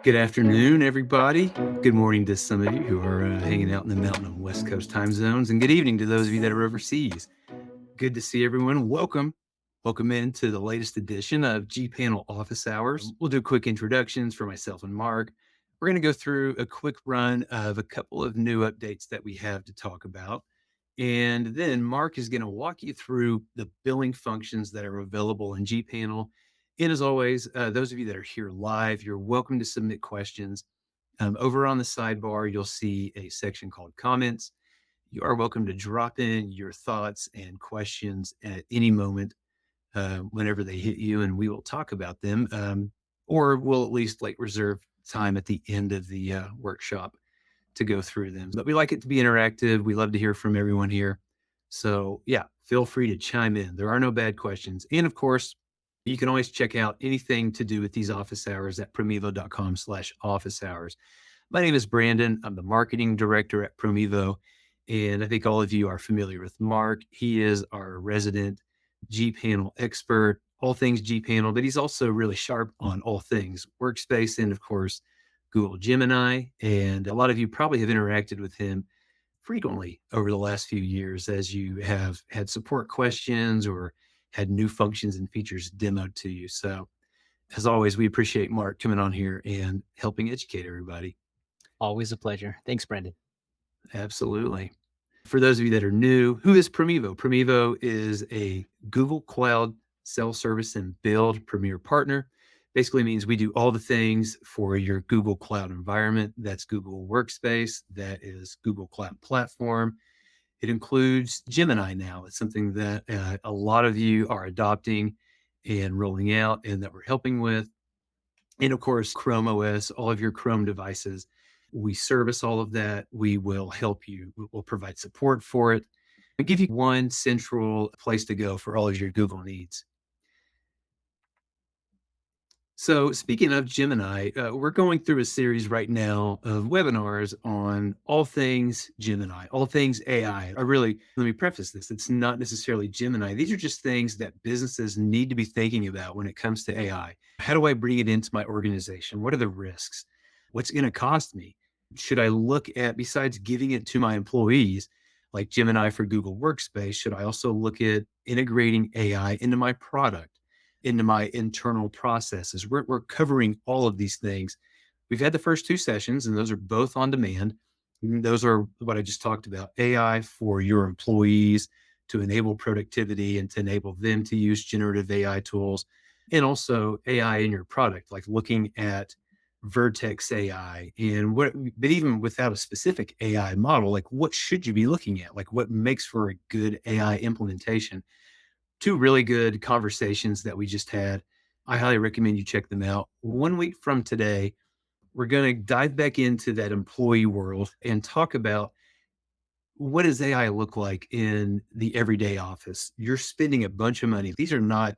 Good afternoon, everybody. Good morning to some of you who are hanging out in the Mountain and West Coast time zones, and good evening to those of you that are overseas. Good to see everyone. Welcome. Welcome into the latest edition of gPanel Office Hours. We'll do quick introductions for myself and Mark. We're going to go through a quick run of a couple of new updates that we have to talk about. And then Mark is going to walk you through the billing functions that are available in gPanel. And as always, those of you that are here live, you're welcome to submit questions. Over on the sidebar, you'll see a section called comments. You are welcome to drop in your thoughts and questions at any moment whenever they hit you, and we will talk about them, or we'll at least reserve time at the end of the workshop to go through them. But we like it to be interactive. We love to hear from everyone here. So yeah, feel free to chime in. There are no bad questions. And of course, you can always check out anything to do with these office hours at promevo.com/office hours. My name is Brandon. I'm the marketing director at Promevo. And I think all of you are familiar with Mark. He is our resident gPanel expert, all things gPanel, but he's also really sharp on all things Workspace and, of course, Google Gemini. And a lot of you probably have interacted with him frequently over the last few years as you have had support questions or had new functions and features demoed to you. So as always, we appreciate Mark coming on here and helping educate everybody. Always a pleasure. Thanks, Brandon. Absolutely. For those of you that are new, who is Promevo? Promevo is a Google Cloud self-service and build premier partner. Basically means we do all the things for your Google Cloud environment. That's Google Workspace. That is Google Cloud Platform. It includes Gemini now. It's something that a lot of you are adopting and rolling out and that we're helping with. And of course, Chrome OS, all of your Chrome devices. We service all of that. We will help you. We'll provide support for it. We give you one central place to go for all of your Google needs. So speaking of Gemini, we're going through a series right now of webinars on all things Gemini, all things AI. Let me preface this. It's not necessarily Gemini. These are just things that businesses need to be thinking about when it comes to AI. How do I bring it into my organization? What are the risks? What's going to cost me? Should I look at, besides giving it to my employees, like Gemini for Google Workspace, should I also look at integrating AI into my product, into my internal processes? We're covering all of these things. We've had the first two sessions, and those are both on demand. Those are what I just talked about, AI for your employees to enable productivity and to enable them to use generative AI tools, and also AI in your product, like looking at Vertex AI and but even without a specific AI model, like what should you be looking at? Like what makes for a good AI implementation? Two really good conversations that we just had. I highly recommend you check them out. 1 week from today, we're going to dive back into that employee world and talk about what does AI look like in the everyday office. You're spending a bunch of money. These are not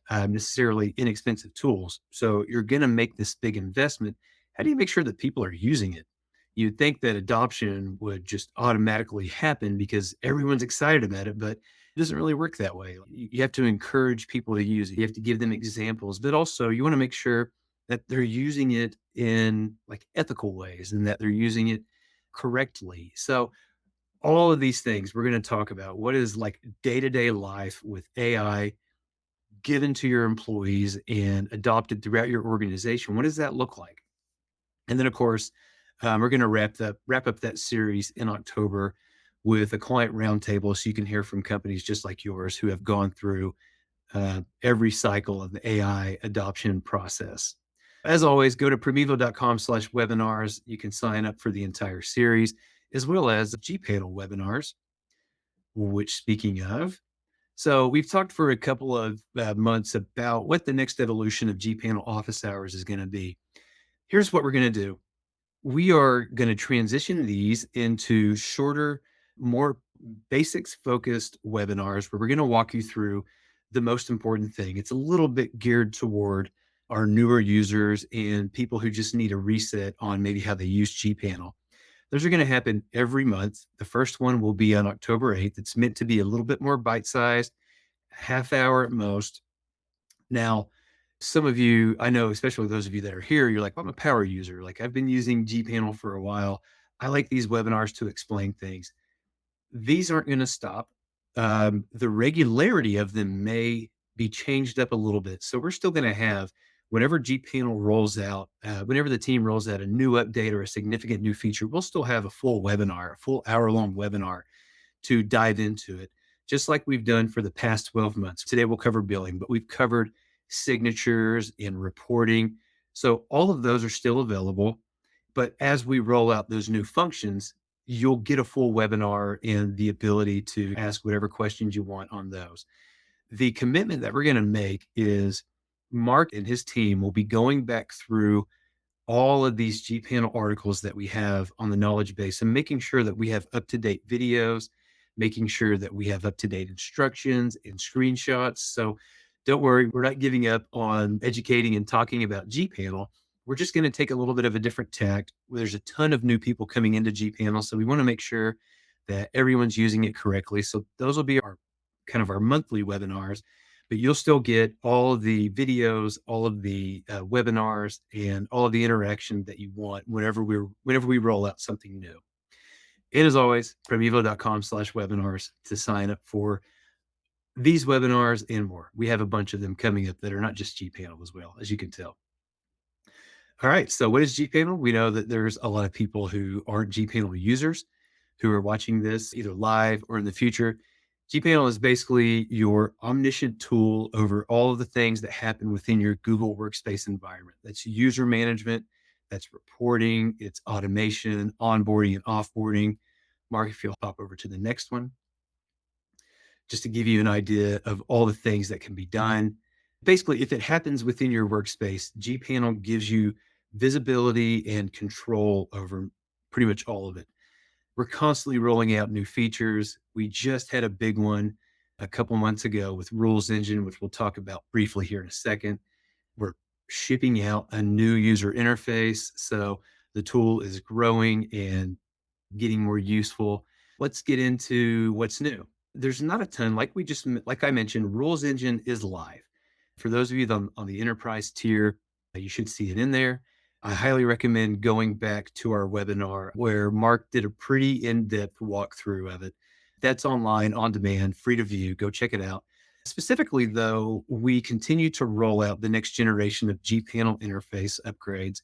necessarily inexpensive tools. So you're going to make this big investment. How do you make sure that people are using it? You'd think that adoption would just automatically happen because everyone's excited about it, but it doesn't really work that way. You have to encourage people to use it. You have to give them examples, but also you want to make sure that they're using it in ethical ways and that they're using it correctly. So all of these things we're going to talk about. What is day-to-day life with AI given to your employees and adopted throughout your organization? What does that look like? And then, of course, we're going to wrap up that series in October with a client roundtable, so you can hear from companies just like yours who have gone through every cycle of the AI adoption process. As always, go to promevo.com/webinars. You can sign up for the entire series, as well as gPanel webinars, which, speaking of, so we've talked for a couple of months about what the next evolution of gPanel office hours is going to be. Here's what we're going to do. We are going to transition these into shorter, more basics-focused webinars where we're going to walk you through the most important thing. It's a little bit geared toward our newer users and people who just need a reset on maybe how they use gPanel. Those are going to happen every month. The first one will be on October 8th. It's meant to be a little bit more bite-sized, half hour at most. Now, Some of you, I know, especially those of you that are here, you're like, "I'm a power user. Like, I've been using gPanel for a while. I like these webinars to explain things." These aren't gonna stop. The regularity of them may be changed up a little bit. So we're still gonna have whenever gPanel rolls out, whenever the team rolls out a new update or a significant new feature, we'll still have a full webinar, a full hour-long webinar to dive into it, just like we've done for the past 12 months. Today we'll cover billing, but we've covered signatures and reporting. So all of those are still available. But as we roll out those new functions, you'll get a full webinar and the ability to ask whatever questions you want on those. The commitment that we're going to make is Mark and his team will be going back through all of these gPanel articles that we have on the knowledge base and making sure that we have up to date videos, making sure that we have up to date instructions and screenshots. So don't worry, we're not giving up on educating and talking about gPanel. We're just going to take a little bit of a different tact. There's a ton of new people coming into gPanel. So we want to make sure that everyone's using it correctly. So those will be our kind of our monthly webinars, but you'll still get all of the videos, all of the webinars, and all of the interaction that you want whenever we roll out something new. And as always, promevo.com/webinars to sign up for these webinars and more. We have a bunch of them coming up that are not just gPanel as well, as you can tell. All right. So, what is gPanel? We know that there's a lot of people who aren't gPanel users who are watching this either live or in the future. gPanel is basically your omniscient tool over all of the things that happen within your Google Workspace environment. That's user management, that's reporting, it's automation, onboarding, and offboarding. Mark, if you'll hop over to the next one, just to give you an idea of all the things that can be done. Basically, if it happens within your workspace, gPanel gives you visibility and control over pretty much all of it. We're constantly rolling out new features. We just had a big one a couple months ago with Rules Engine, which we'll talk about briefly here in a second. We're shipping out a new user interface. So the tool is growing and getting more useful. Let's get into what's new. There's not a ton, like I mentioned, Rules Engine is live. For those of you on the enterprise tier, you should see it in there. I highly recommend going back to our webinar where Mark did a pretty in-depth walkthrough of it. That's online, on demand, free to view. Go check it out. Specifically, though, we continue to roll out the next generation of gPanel interface upgrades.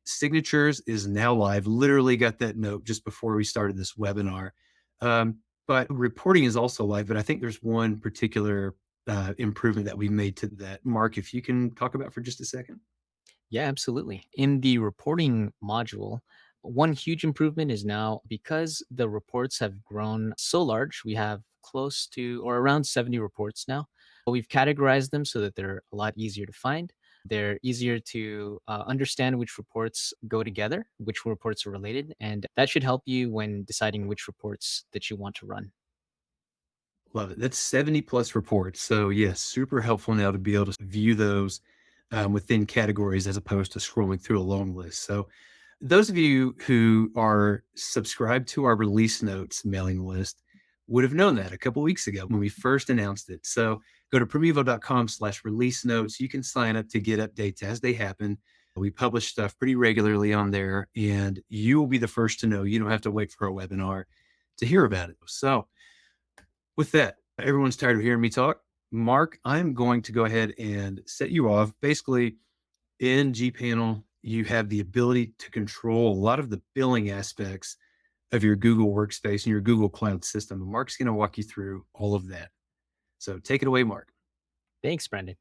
Signatures is now live. Literally got that note just before we started this webinar. But reporting is also live, but I think there's one particular improvement that we made to that. Mark, if you can talk about for just a second. Yeah, absolutely. In the reporting module, one huge improvement is now because the reports have grown so large, we have close to or around 70 reports now. We've categorized them so that they're a lot easier to find. They're easier to understand which reports go together, which reports are related, and that should help you when deciding which reports that you want to run. Love it. That's 70 plus reports. So, yes, super helpful now to be able to view those within categories as opposed to scrolling through a long list. So, those of you who are subscribed to our release notes mailing list would have known that a couple weeks ago when we first announced it. So, go to promevo.com/release notes. You can sign up to get updates as they happen. We publish stuff pretty regularly on there, and you will be the first to know. You don't have to wait for a webinar to hear about it. So, with that, everyone's tired of hearing me talk. Mark, I'm going to go ahead and set you off. Basically, in gPanel, you have the ability to control a lot of the billing aspects of your Google Workspace and your Google Cloud system. And Mark's going to walk you through all of that. So take it away, Mark. Thanks, Brandon.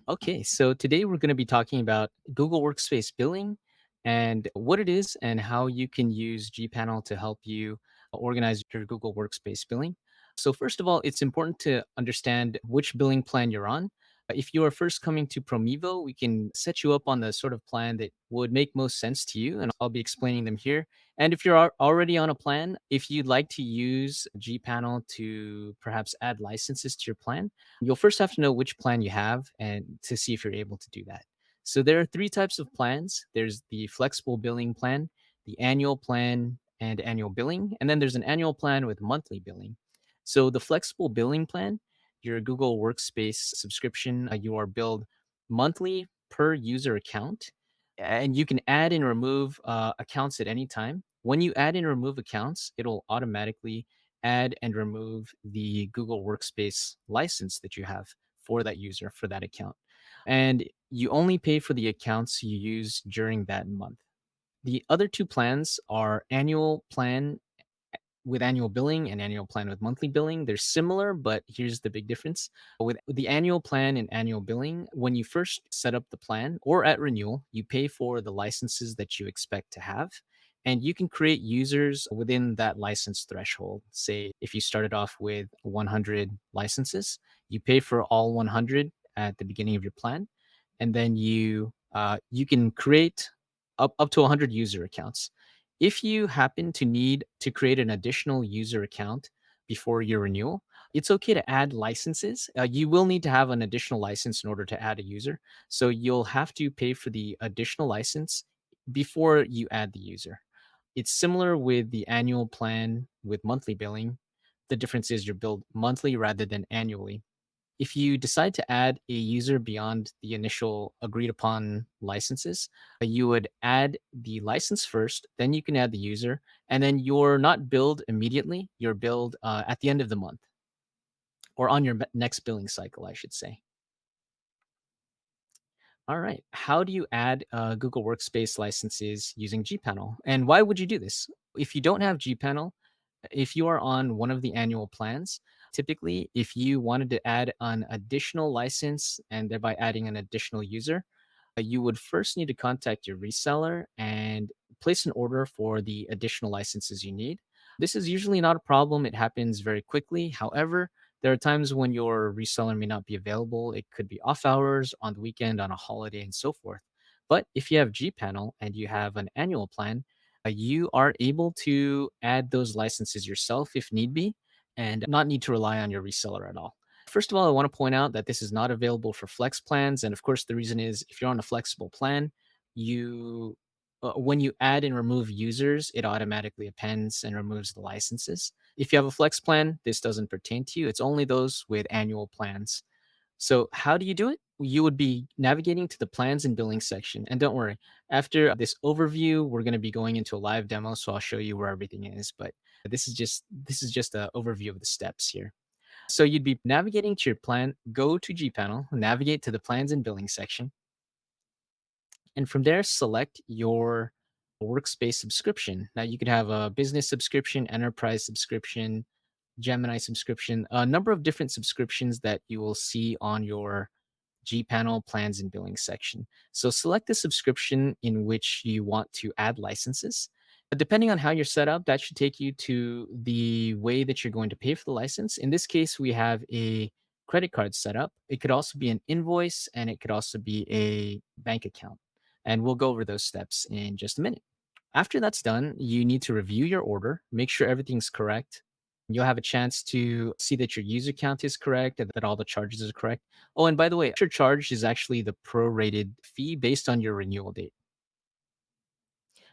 Okay, so today we're going to be talking about Google Workspace billing and what it is and how you can use gPanel to help you organize your Google Workspace billing. So, first of all, it's important to understand which billing plan you're on. If you are first coming to Promevo, we can set you up on the sort of plan that would make most sense to you, and I'll be explaining them here. And if you're already on a plan, if you'd like to use gPanel to perhaps add licenses to your plan, you'll first have to know which plan you have and to see if you're able to do that. So there are three types of plans. There's the flexible billing plan, the annual plan, and annual billing. And then there's an annual plan with monthly billing. So the flexible billing plan, your Google Workspace subscription, you are billed monthly per user account, and you can add and remove accounts at any time. When you add and remove accounts, it'll automatically add and remove the Google Workspace license that you have for that user for that account. And you only pay for the accounts you use during that month. The other two plans are annual plan with annual billing and annual plan with monthly billing. They're similar, but here's the big difference. With the annual plan and annual billing, when you first set up the plan or at renewal, you pay for the licenses that you expect to have. And you can create users within that license threshold. Say, if you started off with 100 licenses, you pay for all 100 at the beginning of your plan, and then you can create up to 100 user accounts. If you happen to need to create an additional user account before your renewal, it's okay to add licenses. You will need to have an additional license in order to add a user. So you'll have to pay for the additional license before you add the user. It's similar with the annual plan with monthly billing. The difference is you're billed monthly rather than annually. If you decide to add a user beyond the initial agreed upon licenses, you would add the license first, then you can add the user, and then you're not billed immediately. You're billed at the end of the month or on your next billing cycle, I should say. All right. How do you add Google Workspace licenses using gPanel? And why would you do this? If you don't have gPanel, if you are on one of the annual plans, typically, if you wanted to add an additional license and thereby adding an additional user, you would first need to contact your reseller and place an order for the additional licenses you need. This is usually not a problem. It happens very quickly. However, there are times when your reseller may not be available. It could be off hours, on the weekend, on a holiday, and so forth. But if you have gPanel and you have an annual plan, you are able to add those licenses yourself if need be and not need to rely on your reseller at all. First of all, I want to point out that this is not available for flex plans. And of course, the reason is if you're on a flexible plan, you when you add and remove users, it automatically appends and removes the licenses. If you have a flex plan, this doesn't pertain to you. It's only those with annual plans. So, how do you do it? You would be navigating to the plans and billing section. And don't worry, after this overview, we're going to be going into a live demo. So I'll show you where everything is. But this is just an overview of the steps here. So you'd be navigating to your plan, go to gPanel, navigate to the plans and billing section, and from there select your workspace subscription. Now you could have a business subscription, enterprise subscription, Gemini subscription, a number of different subscriptions that you will see on your gPanel plans and billing section. So select the subscription in which you want to add licenses. Depending on how you're set up, that should take you to the way that you're going to pay for the license. In this case, we have a credit card set up. It could also be an invoice and it could also be a bank account. And we'll go over those steps in just a minute. After that's done, you need to review your order, make sure everything's correct. You'll have a chance to see that your user count is correct and that all the charges are correct. Oh, and by the way, your charge is actually the prorated fee based on your renewal date.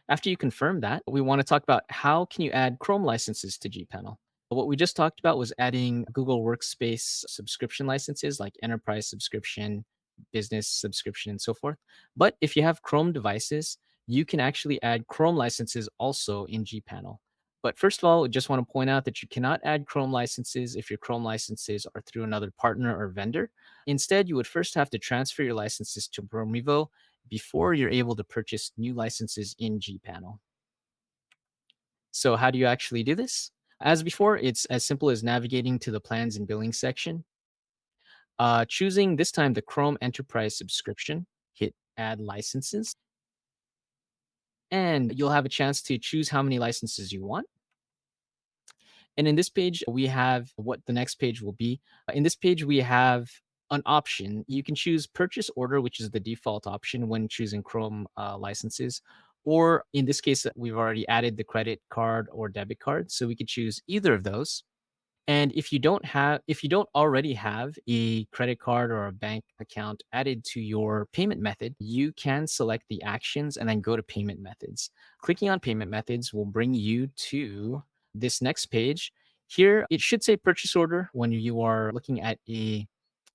After you confirm that, we want to talk about how can you add Chrome licenses to gPanel. What we just talked about was adding Google Workspace subscription licenses like enterprise subscription, business subscription, and so forth. But if you have Chrome devices, you can actually add Chrome licenses also in gPanel. But first of all, I just want to point out that you cannot add Chrome licenses if your Chrome licenses are through another partner or vendor. Instead, you would first have to transfer your licenses to Promevo before you're able to purchase new licenses in gPanel. So, how do you actually do this? As before, it's as simple as navigating to the plans and billing section, choosing this time the Chrome Enterprise subscription, hit add licenses, and you'll have a chance to choose how many licenses you want. And in this page, we have what the next page will be. In this page, we have an option. You can choose purchase order, which is the default option when choosing Chrome licenses. Or in this case, we've already added the credit card or debit card. So we could choose either of those. And if you don't already have a credit card or a bank account added to your payment method, you can select the actions and then go to payment methods. Clicking on payment methods will bring you to this next page. Here, it should say purchase order when you are looking at a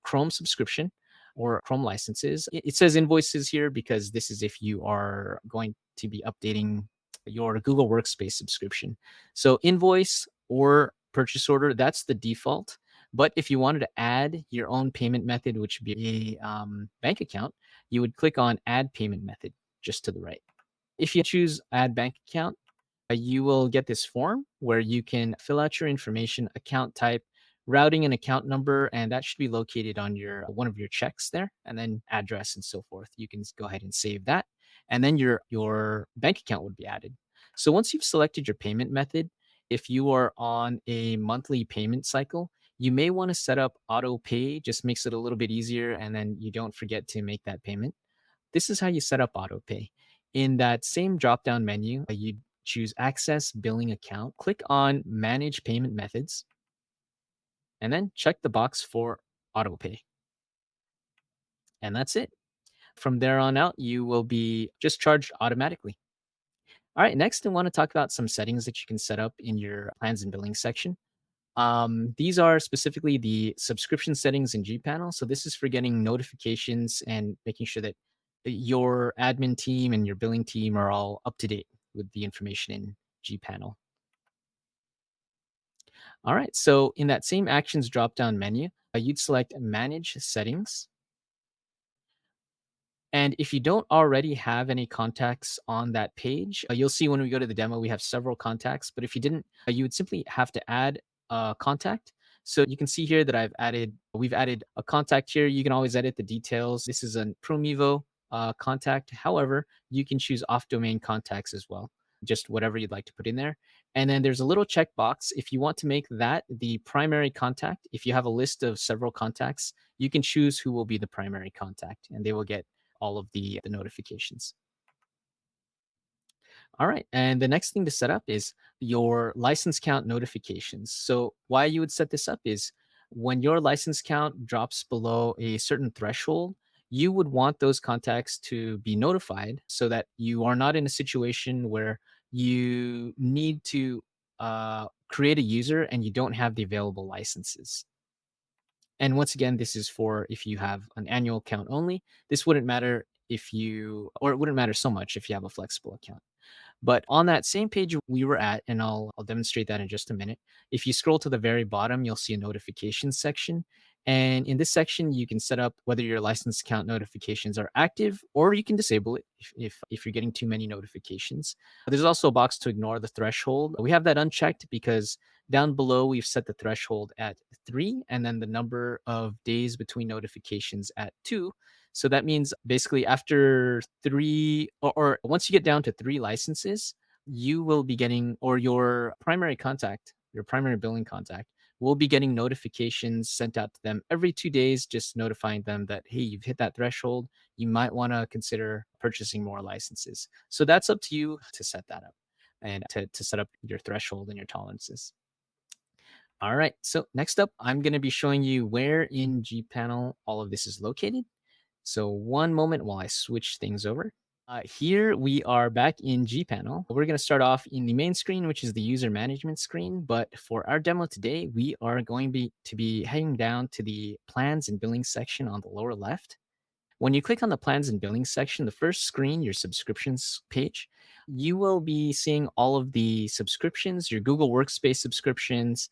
Chrome subscription. or Chrome licenses. It says invoices here because this is if you are going to be updating your Google Workspace subscription. So invoice or purchase order, that's the default. But if you wanted to add your own payment method, which would be a bank account, you would click on add payment method just to the right. If you choose add bank account, you will get this form where you can fill out your information, account type, routing and account number, and that should be located on your one of your checks there, and then address and so forth. You can go ahead and save that, and then your bank account would be added. So once you've selected your payment method, if you are on a monthly payment cycle, you may want to set up auto pay, just makes it a little bit easier, and then you don't forget to make that payment. This is how you set up autopay. In that same drop down menu, you choose Access Billing Account, click on Manage Payment Methods, and then check the box for autopay. And that's it. From there on out, you will be just charged automatically. All right, next, I want to talk about some settings that you can set up in your plans and billing section. These are specifically the subscription settings in gPanel. So this is for getting notifications and making sure that your admin team and your billing team are all up to date with the information in gPanel. All right, so in that same actions drop-down menu, you'd select Manage Settings. And if you don't already have any contacts on that page, you'll see when we go to the demo, we have several contacts. But if you didn't, you would simply have to add a contact. So you can see here that we've added a contact here. You can always edit the details. This is a Promevo contact. However, you can choose off domain contacts as well, just whatever you'd like to put in there. And then there's a little checkbox. If you want to make that the primary contact, if you have a list of several contacts, you can choose who will be the primary contact and they will get all of the notifications. All right. And the next thing to set up is your license count notifications. So, why you would set this up is when your license count drops below a certain threshold, you would want those contacts to be notified so that you are not in a situation where you need to create a user and you don't have the available licenses. And once again, this is for if you have an annual account only. This wouldn't matter or it wouldn't matter so much if you have a flexible account. But on that same page we were at, and I'll demonstrate that in just a minute. If you scroll to the very bottom, you'll see a notifications section. And in this section, you can set up whether your license account notifications are active, or you can disable it if you're getting too many notifications. There's also a box to ignore the threshold. We have that unchecked because down below we've set the threshold at 3, and then the number of days between notifications at 2. So that means basically after 3 or once you get down to 3 licenses, you will be getting, or your primary contact, your primary billing contact will be getting notifications sent out to them every 2 days, just notifying them that, hey, you've hit that threshold. You might want to consider purchasing more licenses. So that's up to you to set that up and to set up your threshold and your tolerances. All right. So next up, I'm going to be showing you where in gPanel all of this is located. So one moment while I switch things over. Here we are back in gPanel. We're going to start off in the main screen, which is the user management screen. But for our demo today, we are going to be heading down to the plans and billing section on the lower left. When you click on the plans and billing section, the first screen, your subscriptions page, you will be seeing all of the subscriptions, your Google Workspace subscriptions,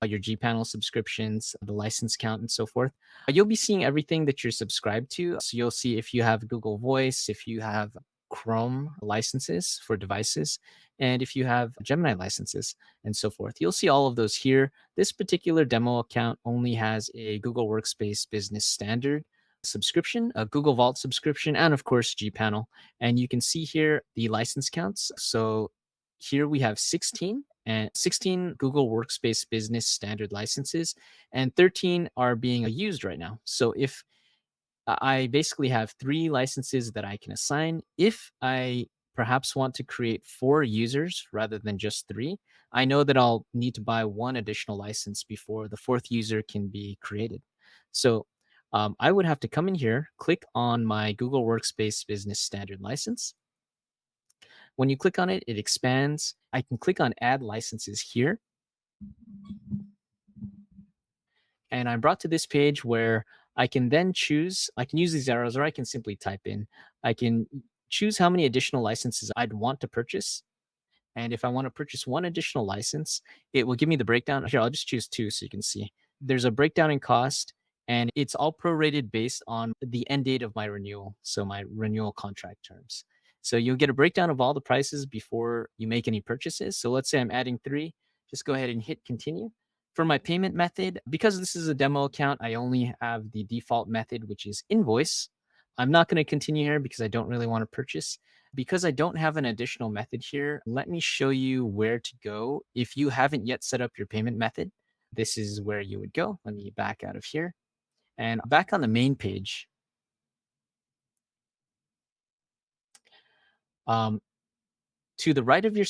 your gPanel subscriptions, the license count, and so forth. You'll be seeing everything that you're subscribed to. So you'll see if you have Google Voice, if you have Chrome licenses for devices, and if you have Gemini licenses, and so forth. You'll see all of those here. This particular demo account only has a Google Workspace Business Standard subscription, a Google Vault subscription, and of course gPanel. And you can see here the license counts. So here we have 16 Google Workspace Business Standard licenses, and 13 are being used right now. So if I basically have 3 licenses that I can assign, if I perhaps want to create 4 users rather than just 3, I know that I'll need to buy 1 additional license before the 4th user can be created. So I would have to come in here, click on my Google Workspace Business Standard license. When you click on it, it expands. I can click on Add Licenses here. And I'm brought to this page where I can then choose, I can use these arrows or I can simply type in. I can choose how many additional licenses I'd want to purchase. And if I want to purchase one additional license, it will give me the breakdown. Here, I'll just choose two so you can see. There's a breakdown in cost, and it's all prorated based on the end date of my renewal. So my renewal contract terms. So you'll get a breakdown of all the prices before you make any purchases. So let's say I'm adding three, just go ahead and hit continue. For my payment method, because this is a demo account, I only have the default method, which is invoice. I'm not going to continue here because I don't really want to purchase. Because I don't have an additional method here, let me show you where to go. If you haven't yet set up your payment method, this is where you would go. Let me back out of here and back on the main page. Um, to the right of your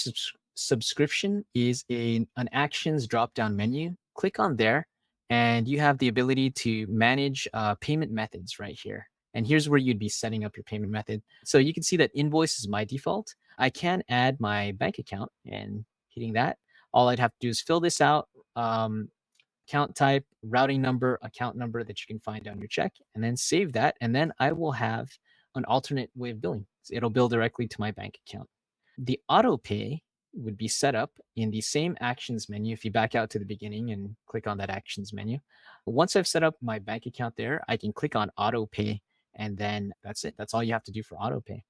subscription is an actions drop down menu. Click on there, and you have the ability to manage payment methods right here. And here's where you'd be setting up your payment method. So you can see that invoice is my default. I can add my bank account, and hitting that, all I'd have to do is fill this out. Account type, routing number, account number that you can find on your check, and then save that. And then I will have an alternate way of billing. It'll bill directly to my bank account. The auto pay would be set up in the same actions menu. If you back out to the beginning and click on that actions menu, once I've set up my bank account there, I can click on auto pay, and then that's it. That's all you have to do for auto pay.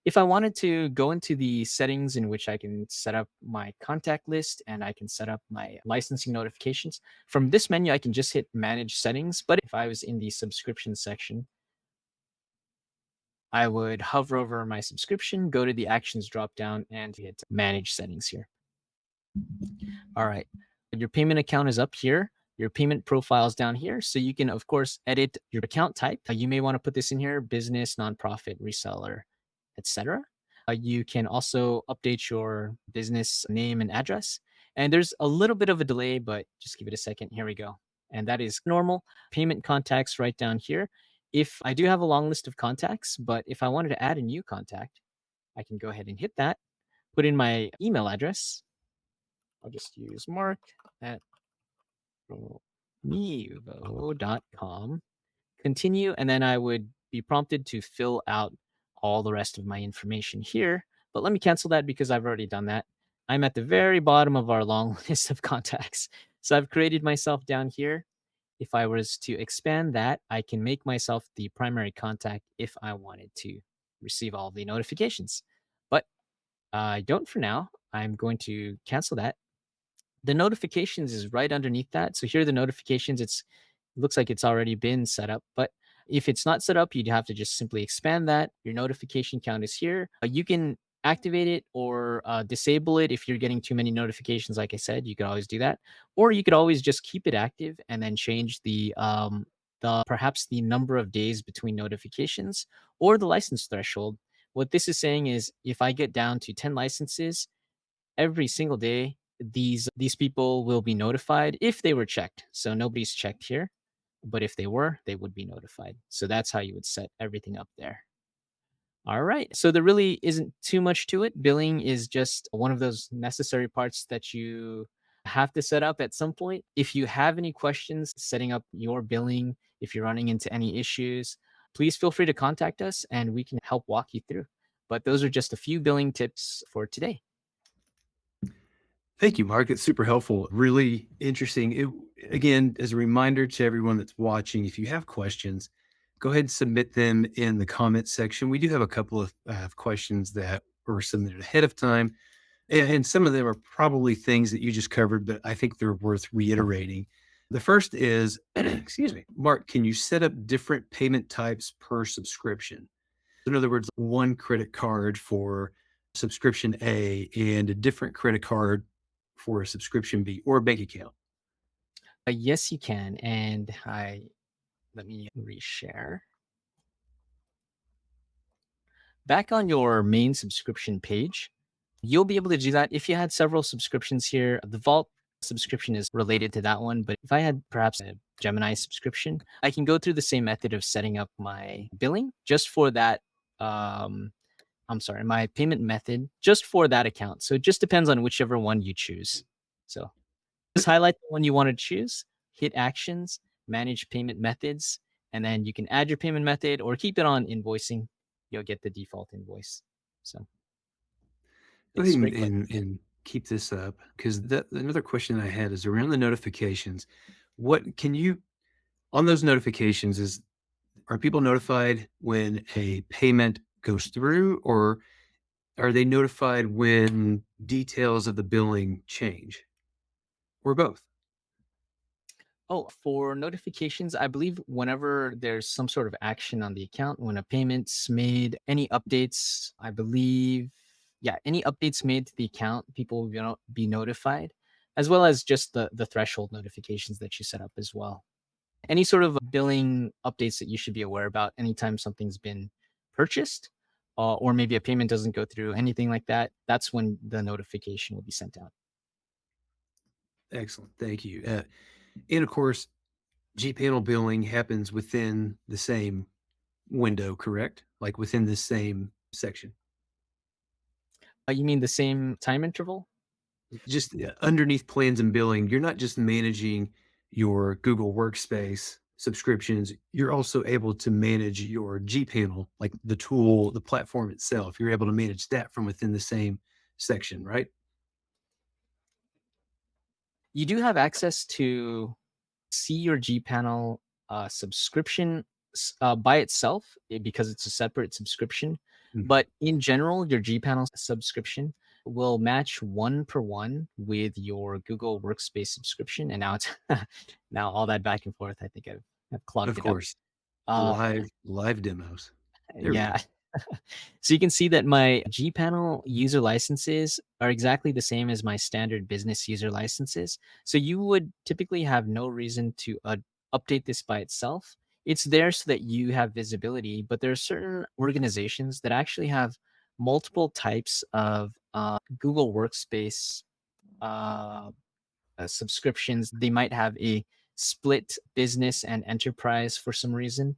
If I wanted to go into the settings in which I can set up my contact list and I can set up my licensing notifications, from this menu, I can just hit manage settings. But if I was in the subscription section, I would hover over my subscription, go to the actions dropdown, and hit manage settings here. All right. Your payment account is up here. Your payment profile is down here. So you can, of course, edit your account type. You may want to put this in here: business, nonprofit, reseller, etc. You can also update your business name and address. And there's a little bit of a delay, but just give it a second. Here we go. And that is normal. Payment contacts right down here. If I do have a long list of contacts, but if I wanted to add a new contact, I can go ahead and hit that, put in my email address. I'll just use Mark at Promevo.com. Continue, and then I would be prompted to fill out all the rest of my information here. But let me cancel that because I've already done that. I'm at the very bottom of our long list of contacts. So I've created myself down here. If I was to expand that, I can make myself the primary contact if I wanted to receive all the notifications. But I don't for now. I'm going to cancel that. The notifications is right underneath that. So here are the notifications. It looks like it's already been set up, but if it's not set up, you'd have to just simply expand that. Your notification count is here. You can activate it or disable it if you're getting too many notifications. Like I said, you could always do that, or you could always just keep it active and then change the perhaps the number of days between notifications or the license threshold. What this is saying is, if I get down to 10 licenses every single day, these people will be notified if they were checked. So nobody's checked here, but if they were, they would be notified. So that's how you would set everything up there. All right. So there really isn't too much to it. Billing is just one of those necessary parts that you have to set up at some point. If you have any questions setting up your billing, if you're running into any issues, please feel free to contact us and we can help walk you through. But those are just a few billing tips for today. Thank you, Mark. It's super helpful. Really interesting. Again, as a reminder to everyone that's watching, if you have questions, go ahead and submit them in the comments section. We do have a couple of questions that were submitted ahead of time, and some of them are probably things that you just covered, but I think they're worth reiterating. The first is, excuse me, Mark, can you set up different payment types per subscription? In other words, one credit card for subscription A and a different credit card for a subscription B or a bank account. Yes, you can. And let me reshare. Back on your main subscription page, you'll be able to do that. If you had several subscriptions here, the Vault subscription is related to that one. But if I had perhaps a Gemini subscription, I can go through the same method of setting up my billing just for that. My payment method just for that account. So it just depends on whichever one you choose. So just highlight the one you want to choose, hit actions, manage payment methods, and then you can add your payment method or keep it on invoicing. You'll get the default invoice. So Go ahead it's and very quick. and keep this up because another question I had is around the notifications. What can you on those notifications is are people notified when a payment goes through, or are they notified when details of the billing change, or both? Oh, for notifications, I believe whenever there's some sort of action on the account, when a payment's made, any updates, I believe, yeah, any updates made to the account, people will be notified, as well as just the threshold notifications that you set up as well. Any sort of billing updates that you should be aware about anytime something's been purchased, or maybe a payment doesn't go through, anything like that, that's when the notification will be sent out. Excellent, thank you. And of course, gPanel billing happens within the same window, correct? Like within the same section. You mean the same time interval? Just underneath plans and billing, you're not just managing your Google Workspace subscriptions, you're also able to manage your gPanel, like the tool, the platform itself. You're able to manage that from within the same section, right? You do have access to see your gPanel subscription by itself because it's a separate subscription. Mhm. But in general, your gPanel subscription will match one per one with your Google Workspace subscription. And now it's now all that back and forth. I think I've clogged Of it up. course, Uh, live demos. There we yeah. go. So you can see that my gPanel user licenses are exactly the same as my standard business user licenses. So you would typically have no reason to update this by itself. It's there so that you have visibility, but there are certain organizations that actually have multiple types of Google Workspace uh, subscriptions. They might have a split business and enterprise for some reason.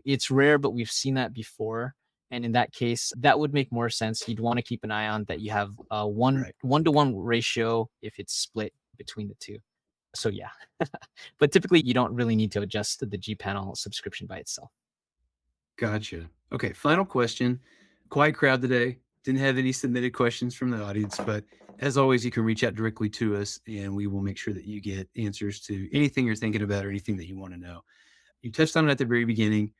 It's rare, but we've seen that before. And in that case, that would make more sense. You'd want to keep an eye on that you have a Right. one to one ratio if it's split between the two. So yeah, but typically you don't really need to adjust the G panel subscription by itself. Gotcha. Okay, final question. Quiet crowd today. Didn't have any submitted questions from the audience, but as always, you can reach out directly to us and we will make sure that you get answers to anything you're thinking about or anything that you want to know. You touched on it at the very beginning.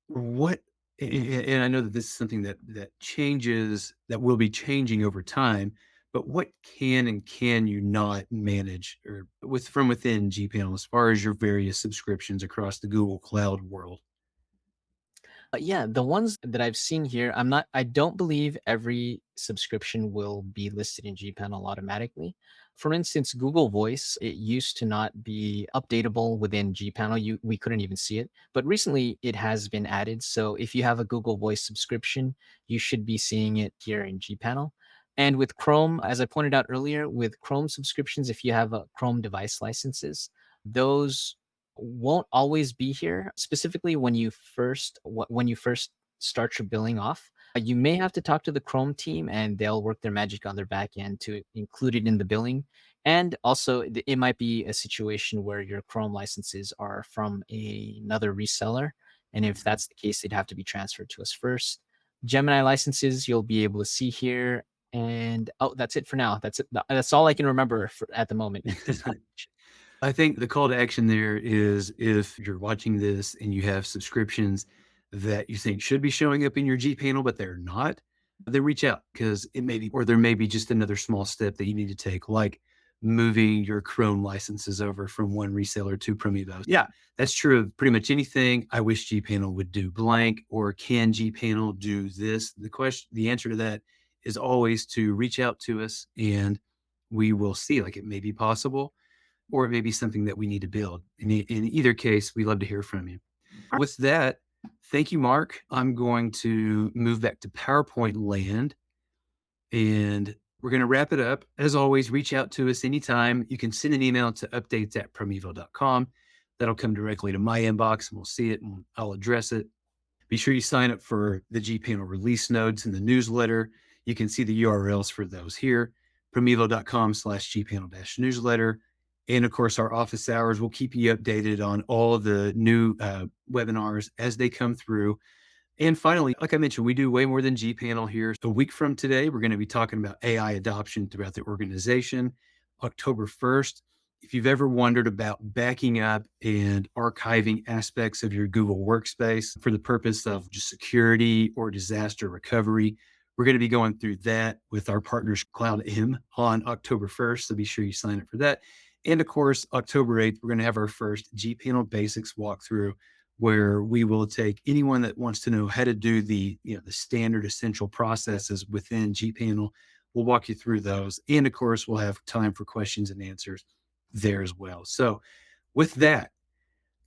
What and I know that this is something that changes, that will be changing over time, but what can and can you not manage or with from within gPanel as far as your various subscriptions across the Google Cloud world? Yeah, the ones that I've seen here, I don't believe every subscription will be listed in gPanel automatically. For instance, Google Voice, it used to not be updatable within gPanel. We couldn't even see it, but recently it has been added. So if you have a Google Voice subscription, you should be seeing it here in gPanel. And with Chrome, as I pointed out earlier, with Chrome subscriptions, if you have a Chrome device licenses, those won't always be here. Specifically, when you first start your billing off, you may have to talk to the Chrome team, and they'll work their magic on their back end to include it in the billing. And also, it might be a situation where your Chrome licenses are from another reseller, and if Mhm. that's the case, they'd have to be transferred to us first. Gemini licenses, you'll be able to see here. And oh, that's it for now. That's it. That's all I can remember at the moment. I think the call to action there is if you're watching this and you have subscriptions that you think should be showing up in your G panel, but they're not, then reach out because it may be, or there may be just another small step that you need to take, like moving your Chrome licenses over from one reseller to Promevo. Yeah, that's true of pretty much anything. I wish G panel would do blank, or can G panel do this? The answer to that is always to reach out to us and we will see, like, it may be possible or it may be something that we need to build. In either case, we love to hear from you. With that, thank you, Mark. I'm going to move back to PowerPoint land and we're going to wrap it up. As always, reach out to us anytime. You can send an email to updates@promevo.com. That'll come directly to my inbox and we'll see it and I'll address it. Be sure you sign up for the gPanel release notes and the newsletter. You can see the URLs for those here, promevo.com/gpanel-newsletter. And of course, our office hours will keep you updated on all of the new webinars as they come through. And finally, like I mentioned, we do way more than gPanel here. A week from today, we're going to be talking about AI adoption throughout the organization. October 1st, if you've ever wondered about backing up and archiving aspects of your Google Workspace for the purpose of just security or disaster recovery, we're going to be going through that with our partners Cloud M on October 1st. So be sure you sign up for that. And of course, October 8th, we're going to have our first gPanel Basics walkthrough where we will take anyone that wants to know how to do the standard essential processes within gPanel. We'll walk you through those. And of course, we'll have time for questions and answers there as well. So with that,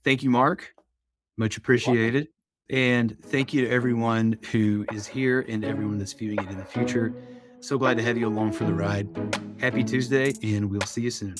thank you, Mark. Much You're welcome. appreciated. And thank you to everyone who is here and everyone that's viewing it in the future. So glad to have you along for the ride. Happy Tuesday, and we'll see you soon.